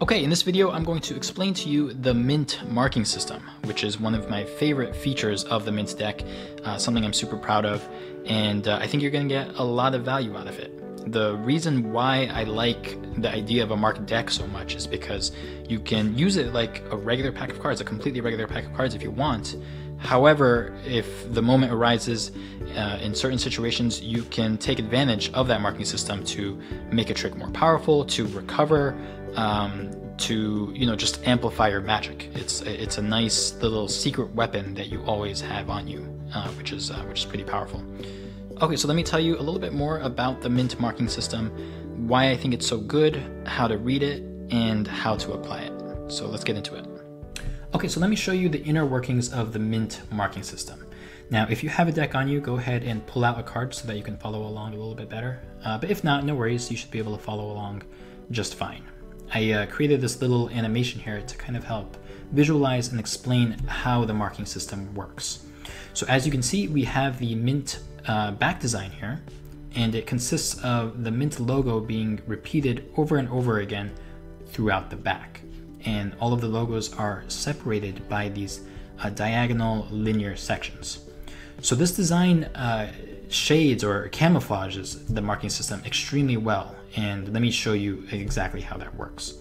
Okay, in this video I'm going to explain to you the Mint marking system, which is one of my favorite features of the Mint deck, something I'm super proud of, and I think you're going to get a lot of value out of it. The reason why I like the idea of a marked deck so much is because you can use it like a regular pack of cards, a completely regular pack of cards if you want. However, if the moment arises in certain situations, you can take advantage of that marking system to make a trick more powerful, to recover, to just amplify your magic. It's a nice little secret weapon that you always have on you, which is pretty powerful. Okay, so let me tell you a little bit more about the Mint marking system, why I think it's so good, how to read it, and how to apply it. So let's get into it. Okay, so let me show you the inner workings of the Mint marking system. Now, if you have a deck on you, go ahead and pull out a card so that you can follow along a little bit better. But if not, no worries, you should be able to follow along just fine. I created this little animation here to kind of help visualize and explain how the marking system works. So as you can see, we have the Mint back design here, and it consists of the Mint logo being repeated over and over again throughout the back. And all of the logos are separated by these diagonal linear sections. So this design shades or camouflages the marking system extremely well, and let me show you exactly how that works.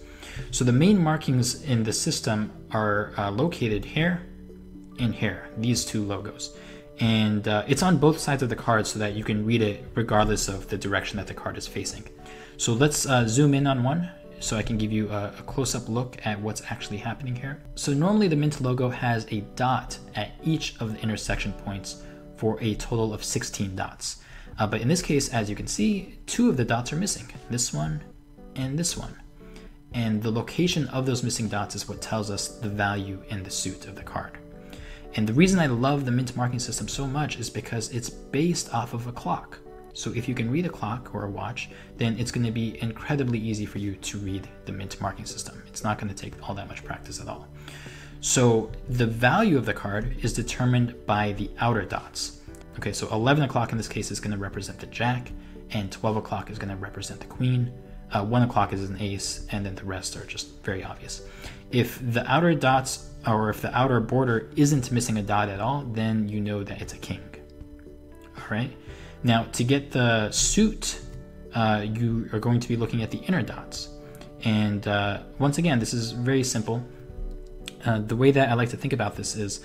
So the main markings in the system are located here and here, these two logos. And it's on both sides of the card so that you can read it regardless of the direction that the card is facing. So let's zoom in on one so I can give you a close-up look at what's actually happening here. So normally the Mint logo has a dot at each of the intersection points for a total of 16 dots. But in this case, as you can see, 2 of the dots are missing, this one and this one. And the location of those missing dots is what tells us the value in the suit of the card. And the reason I love the Mint marking system so much is because it's based off of a clock. So if you can read a clock or a watch, then it's going to be incredibly easy for you to read the Mint marking system. It's not going to take all that much practice at all. So the value of the card is determined by the outer dots. Okay, so 11 o'clock in this case is going to represent the Jack, and 12 o'clock is going to represent the Queen. 1 o'clock is an Ace, and then the rest are just very obvious. If the outer dots, or if the outer border isn't missing a dot at all, then you know that it's a King. All right. Now, to get the suit, you are going to be looking at the inner dots. And once again, this is very simple. The way that I like to think about this is,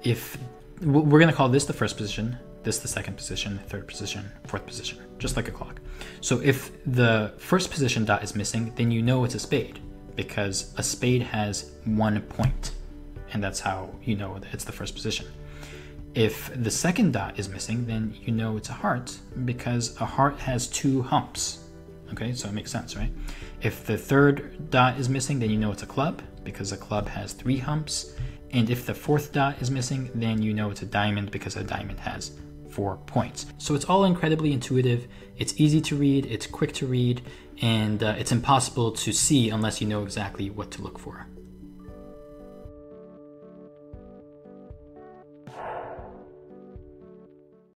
if we're going to call this the first position, this the second position, third position, fourth position, just like a clock. So if the first position dot is missing, then you know it's a spade, because a spade has 1 point, and that's how you know that it's the first position. If the second dot is missing, then you know it's a heart, because a heart has 2 humps. Okay, so it makes sense, right? If the third dot is missing, then you know it's a club, because a club has 3 humps. And if the fourth dot is missing, then you know it's a diamond, because a diamond has 4 points. So it's all incredibly intuitive. It's easy to read, it's quick to read, and it's impossible to see unless you know exactly what to look for.